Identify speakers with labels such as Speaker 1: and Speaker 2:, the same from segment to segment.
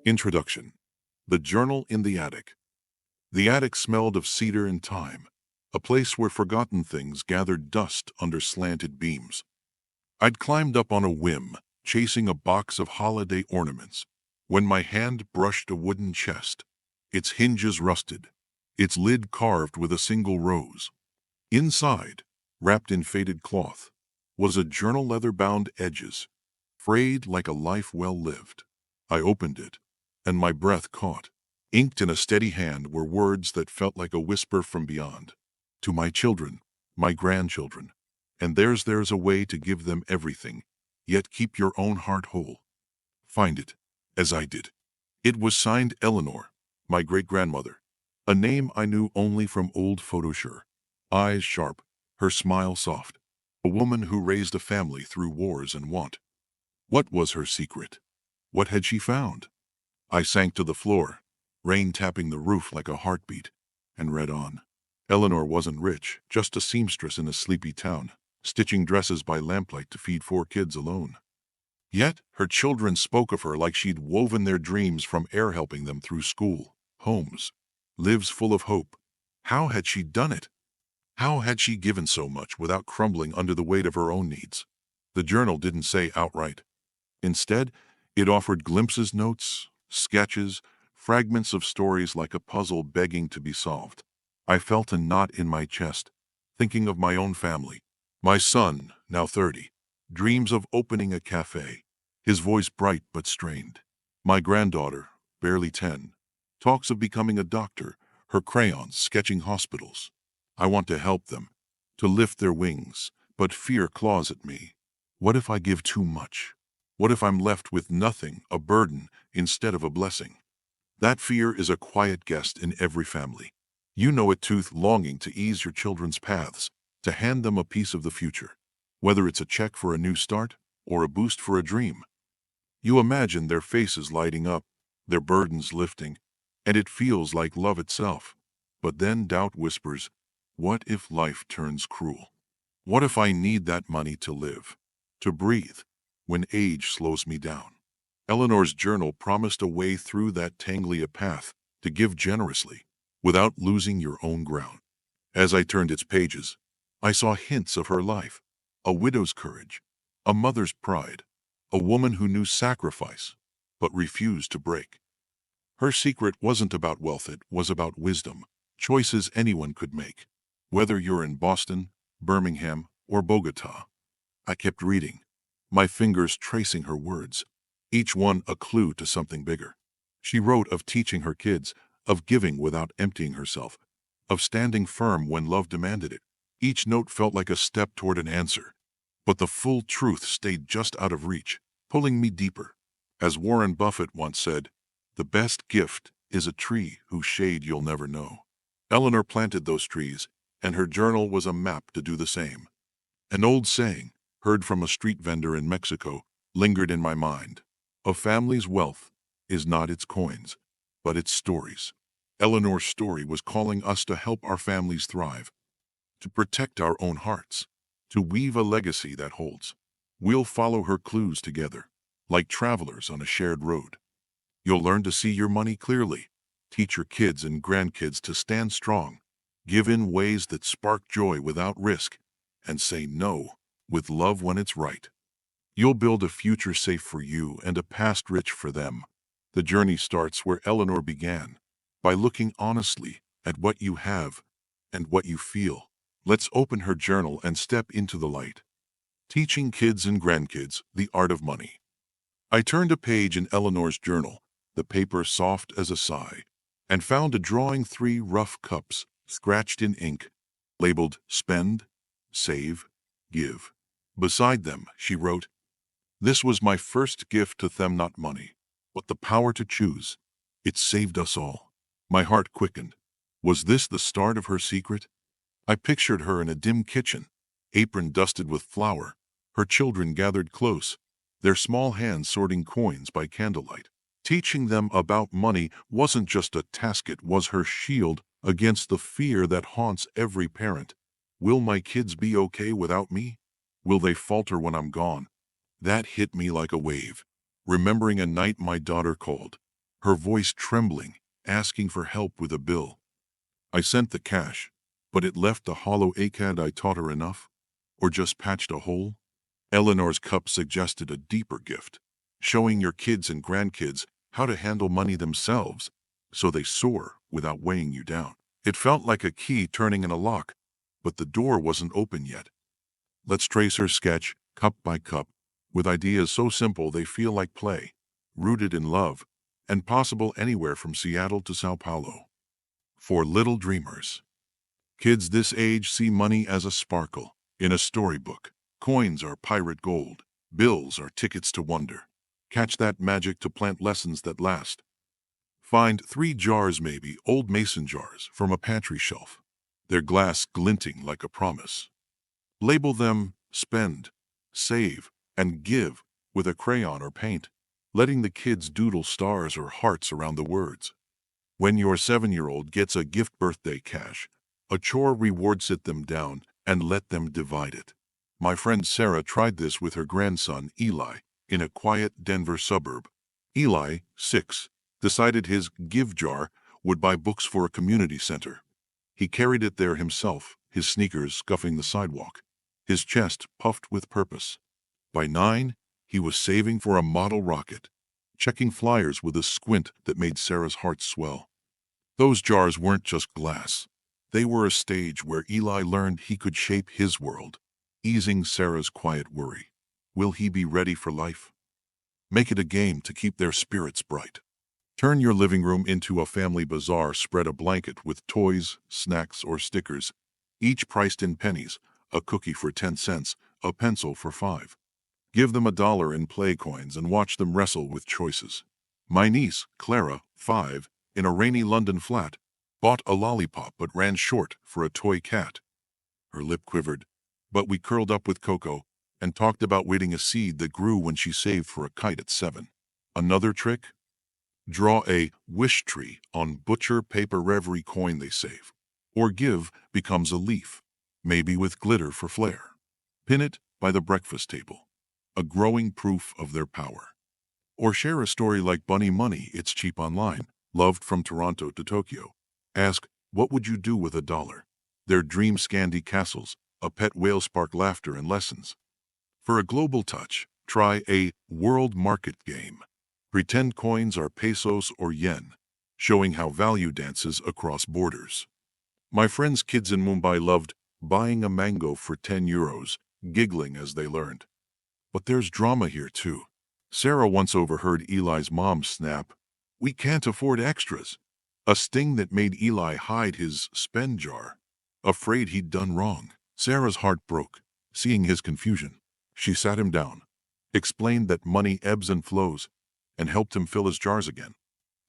Speaker 1: Introduction. The Journal in the Attic. The attic smelled of cedar and thyme, a place where forgotten things gathered dust under slanted beams. I'd climbed up on a whim, chasing a box of holiday ornaments, when my hand brushed a wooden chest, its hinges rusted, its lid carved with a single rose. Inside, wrapped in faded cloth, was a journal, leather-bound edges, frayed like a life well lived. I opened it, and my breath caught. Inked in a steady hand were words that felt like a whisper from beyond. To my children, my grandchildren, and there's a way to give them everything, yet keep your own heart whole. Find it, as I did. It was signed Eleanor, my great-grandmother, a name I knew only from old photosure. Eyes sharp, her smile soft. A woman who raised a family through wars and want. What was her secret? What had she found? I sank to the floor, rain tapping the roof like a heartbeat, and read on. Eleanor wasn't rich, just a seamstress in a sleepy town, stitching dresses by lamplight to feed 4 kids alone. Yet her children spoke of her like she'd woven their dreams from air, helping them through school, homes, lives full of hope. How had she done it? How had she given so much without crumbling under the weight of her own needs? The journal didn't say outright. Instead, it offered glimpses, notes, sketches, fragments of stories, like a puzzle begging to be solved. I felt a knot in my chest, thinking of my own family. My son, now 30, dreams of opening a cafe, his voice bright but strained. My granddaughter, barely 10, talks of becoming a doctor, her crayons sketching hospitals. I want to help them, to lift their wings, but fear claws at me. What if I give too much? What if I'm left with nothing, a burden instead of a blessing? That fear is a quiet guest in every family. You know it too, longing to ease your children's paths, to hand them a piece of the future. Whether it's a check for a new start or a boost for a dream. You imagine their faces lighting up, their burdens lifting, and it feels like love itself. But then doubt whispers, what if life turns cruel? What if I need that money to live, to breathe, when age slows me down? Eleanor's journal promised a way through that tangly path, to give generously, without losing your own ground. As I turned its pages, I saw hints of her life, a widow's courage, a mother's pride, a woman who knew sacrifice, but refused to break. Her secret wasn't about wealth, it was about wisdom, choices anyone could make. Whether you're in Boston, Birmingham, or Bogota. I kept reading, my fingers tracing her words, each one a clue to something bigger. She wrote of teaching her kids, of giving without emptying herself, of standing firm when love demanded it. Each note felt like a step toward an answer. But the full truth stayed just out of reach, pulling me deeper. As Warren Buffett once said, the best gift is a tree whose shade you'll never know. Eleanor planted those trees, and her journal was a map to do the same. An old saying, heard from a street vendor in Mexico, lingered in my mind. A family's wealth is not its coins, but its stories. Eleanor's story was calling us to help our families thrive, to protect our own hearts, to weave a legacy that holds. We'll follow her clues together, like travelers on a shared road. You'll learn to see your money clearly, teach your kids and grandkids to stand strong, give in ways that spark joy without risk, and say no with love when it's right. You'll build a future safe for you and a past rich for them. The journey starts where Eleanor began, by looking honestly at what you have and what you feel. Let's open her journal and step into the light. Teaching kids and grandkids the art of money. I turned a page in Eleanor's journal, the paper soft as a sigh, and found a drawing, 3 rough cups, scratched in ink, labeled spend, save, give. Beside them, she wrote, this was my first gift to them, not money, but the power to choose. It saved us all. My heart quickened. Was this the start of her secret? I pictured her in a dim kitchen, apron dusted with flour, her children gathered close, their small hands sorting coins by candlelight. Teaching them about money wasn't just a task, it was her shield against the fear that haunts every parent. Will my kids be okay without me? Will they falter when I'm gone? That hit me like a wave, remembering a night my daughter called, her voice trembling, asking for help with a bill. I sent the cash, but it left a hollow ache. Had I taught her enough? Or just patched a hole? Eleanor's cup suggested a deeper gift, showing your kids and grandkids how to handle money themselves so they soar without weighing you down. It felt like a key turning in a lock, but the door wasn't open yet. Let's trace her sketch, cup by cup, with ideas so simple they feel like play, rooted in love, and possible anywhere from Seattle to Sao Paulo. For little dreamers. Kids this age see money as a sparkle in a storybook. Coins are pirate gold. Bills are tickets to wonder. Catch that magic to plant lessons that last. Find 3 jars, maybe old mason jars, from a pantry shelf, their glass glinting like a promise. Label them spend, save, and give with a crayon or paint, letting the kids doodle stars or hearts around the words. When your 7-year-old gets a gift birthday cash, a chore reward, sit them down and let them divide it. My friend Sarah tried this with her grandson Eli in a quiet Denver suburb. Eli, 6, decided his give jar would buy books for a community center. He carried it there himself, his sneakers scuffing the sidewalk, his chest puffed with purpose. By 9, he was saving for a model rocket, checking flyers with a squint that made Sarah's heart swell. Those jars weren't just glass. They were a stage where Eli learned he could shape his world, easing Sarah's quiet worry. Will he be ready for life? Make it a game to keep their spirits bright. Turn your living room into a family bazaar. Spread a blanket with toys, snacks, or stickers, each priced in pennies, a cookie for 10 cents, a pencil for 5. Give them $1 in play coins and watch them wrestle with choices. My niece, Clara, 5, in a rainy London flat, bought a lollipop but ran short for a toy cat. Her lip quivered, but we curled up with Coco and talked about waiting a seed that grew when she saved for a kite at 7. Another trick? Draw a wish tree on butcher paper. Every coin they save or give becomes a leaf, maybe with glitter for flair. Pin it by the breakfast table, a growing proof of their power. Or share a story like Bunny Money, it's cheap online, loved from Toronto to Tokyo. Ask, what would you do with $1? Their dream Scandi castles, a pet whale, spark laughter and lessons. For a global touch, try a world market game. Pretend coins are pesos or yen, showing how value dances across borders. My friend's kids in Mumbai loved buying a mango for €10, giggling as they learned. But there's drama here too. Sarah once overheard Eli's mom snap, "We can't afford extras," a sting that made Eli hide his spend jar, afraid he'd done wrong. Sarah's heart broke, seeing his confusion. She sat him down, explained that money ebbs and flows, and helped him fill his jars again.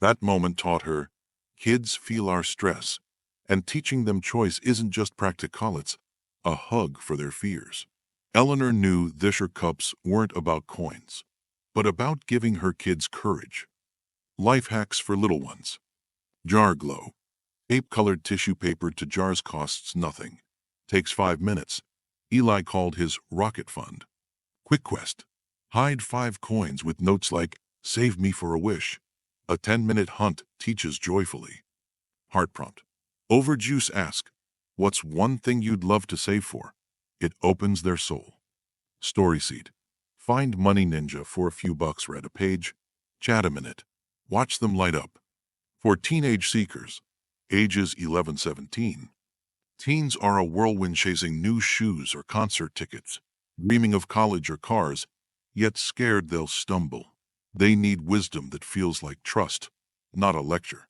Speaker 1: That moment taught her, kids feel our stress, and teaching them choice isn't just practical, it's a hug for their fears. Eleanor knew Disher cups weren't about coins, but about giving her kids courage. Life hacks for little ones. Jar glow. Ape-colored tissue paper to jars costs nothing. Takes 5 minutes. Eli called his rocket fund. Quick quest. Hide 5 coins with notes like, "Save me for a wish." A 10-minute hunt teaches joyfully. Heart prompt. Overjuice ask, what's one thing you'd love to save for? It opens their soul. Story seed. Find money ninja for a few bucks. Read a page. Chat a minute. Watch them light up. For teenage seekers, ages 11-17. Teens are a whirlwind, chasing new shoes or concert tickets, dreaming of college or cars, yet scared they'll stumble. They need wisdom that feels like trust, not a lecture.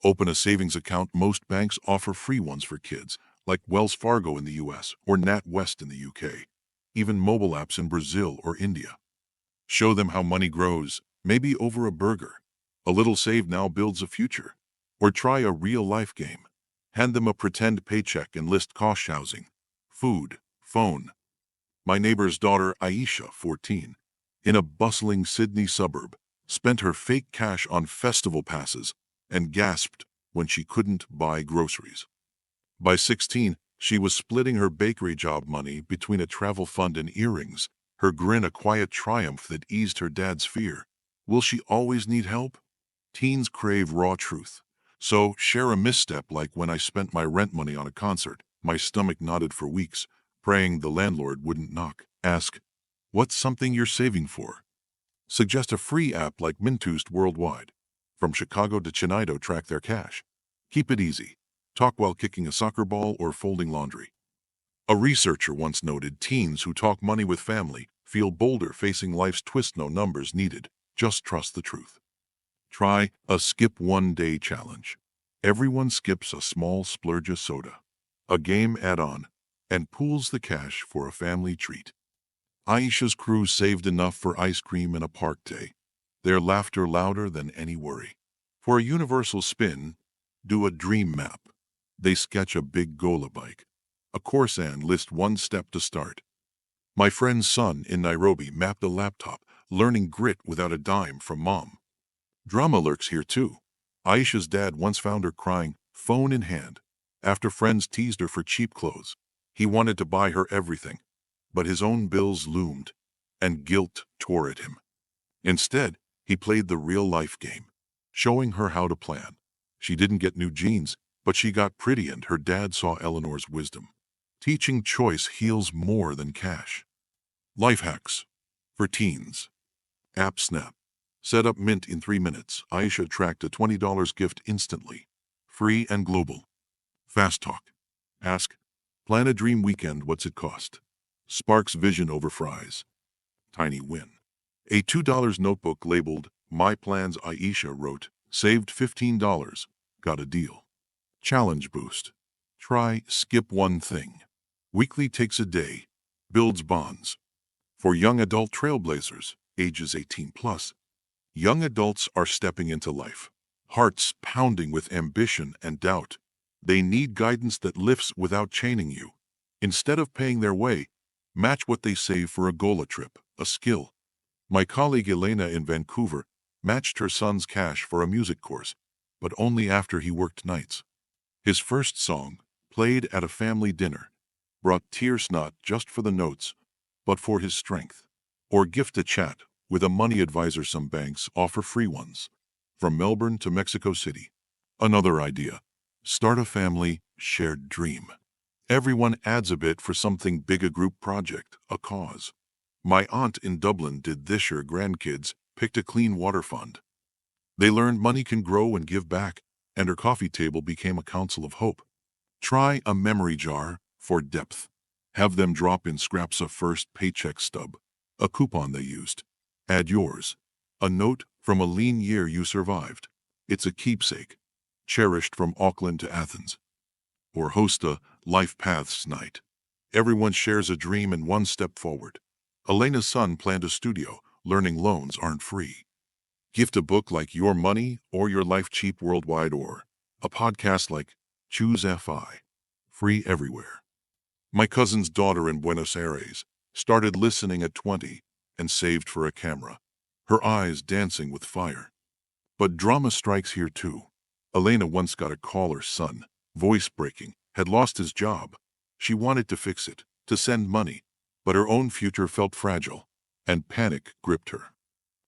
Speaker 1: Open a savings account. Most banks offer free ones for kids, like Wells Fargo in the US or NatWest in the UK, even mobile apps in Brazil or India. Show them how money grows, maybe over a burger. A little saved now builds a future. Or try a real-life game. Hand them a pretend paycheck and list costs: housing, food, phone. My neighbor's daughter Aisha, 14, in a bustling Sydney suburb, spent her fake cash on festival passes and gasped when she couldn't buy groceries. By 16, she was splitting her bakery job money between a travel fund and earrings, her grin a quiet triumph that eased her dad's fear. Will she always need help? Teens crave raw truth. So share a misstep like when I spent my rent money on a concert. My stomach knotted for weeks, praying the landlord wouldn't knock. Ask, what's something you're saving for? Suggest a free app like Mintoost worldwide. From Chicago to Chennai, track their cash. Keep it easy. Talk while kicking a soccer ball or folding laundry. A researcher once noted teens who talk money with family feel bolder facing life's twist. No numbers needed. Just trust the truth. Try a skip one day challenge. Everyone skips a small splurge of soda, a game add-on, and pools the cash for a family treat. Aisha's crew saved enough for ice cream and a park day, their laughter louder than any worry. For a universal spin, do a dream map. They sketch a big Gola bike, a course, and list one step to start. My friend's son in Nairobi mapped a laptop, learning grit without a dime from mom. Drama lurks here too. Aisha's dad once found her crying, phone in hand, after friends teased her for cheap clothes. He wanted to buy her everything, but his own bills loomed, and guilt tore at him. Instead, he played the real-life game, showing her how to plan. She didn't get new jeans, but she got pretty, and her dad saw Eleanor's wisdom. Teaching choice heals more than cash. Life hacks for teens. App Snap. Set up Mint in 3 minutes. Aisha tracked a $20 gift instantly. Free and global. Fast Talk. Ask, plan a dream weekend, what's it cost? Sparks vision over fries. Tiny win. A $2 notebook labeled, My Plans, Aisha wrote, saved $15. Got a deal. Challenge boost. Try skip one thing. Weekly takes a day. Builds bonds. For young adult trailblazers, ages 18 plus, young adults are stepping into life, hearts pounding with ambition and doubt. They need guidance that lifts without chaining you. Instead of paying their way, match what they save for a Gola trip, a skill. My colleague Elena in Vancouver matched her son's cash for a music course, but only after he worked nights. His first song, played at a family dinner, brought tears not just for the notes, but for his strength. Or gift a chat with a money advisor. Some banks offer free ones. From Melbourne to Mexico City. Another idea. Start a family shared dream. Everyone adds a bit for something big, a group project, a cause. My aunt in Dublin did this. Her grandkids picked a clean water fund. They learned money can grow and give back, and her coffee table became a council of hope. Try a memory jar for depth. Have them drop in scraps of first paycheck stub, a coupon they used. Add yours, a note from a lean year you survived. It's a keepsake, cherished from Auckland to Athens. Or host a Life Paths night. Everyone shares a dream and one step forward. Elena's son planned a studio. Learning loans aren't free. Gift a book like Your Money or Your Life cheap worldwide, or a podcast like Choose FI. Free everywhere. My cousin's daughter in Buenos Aires started listening at 20 and saved for a camera, her eyes dancing with fire. But drama strikes here too. Elena once got a call her son, voice breaking, had lost his job. She wanted to fix it, to send money, but her own future felt fragile, and panic gripped her.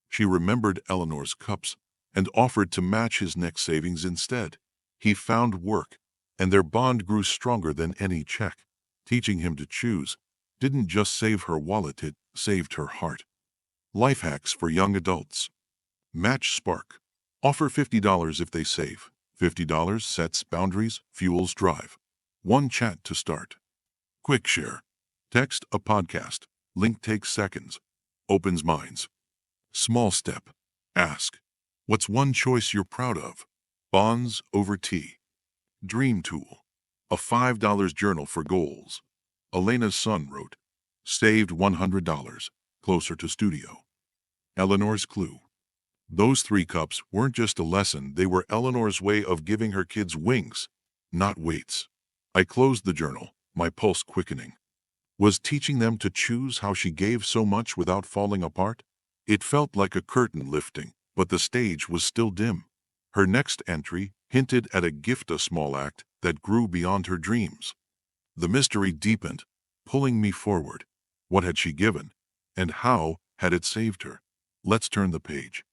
Speaker 1: She remembered Eleanor's cups and offered to match his next savings instead. He found work, and their bond grew stronger than any check. Teaching him to choose didn't just save her wallet, it saved her heart. Life hacks for young adults. Match Spark. Offer $50 if they save. $50 sets boundaries, fuels drive. One chat to start. Quick share. Text a podcast. Link takes seconds. Opens minds. Small step. Ask, what's one choice you're proud of? Bonds over tea. Dream Tool. A $5 journal for goals. Elena's son wrote, saved $100, closer to studio. Eleanor's clue. Those 3 cups weren't just a lesson, they were Eleanor's way of giving her kids wings, not weights. I closed the journal, my pulse quickening. Was teaching them to choose how she gave so much without falling apart? It felt like a curtain lifting, but the stage was still dim. Her next entry hinted at a gift, a small act that grew beyond her dreams. The mystery deepened, pulling me forward. What had she given, and how had it saved her? Let's turn the page.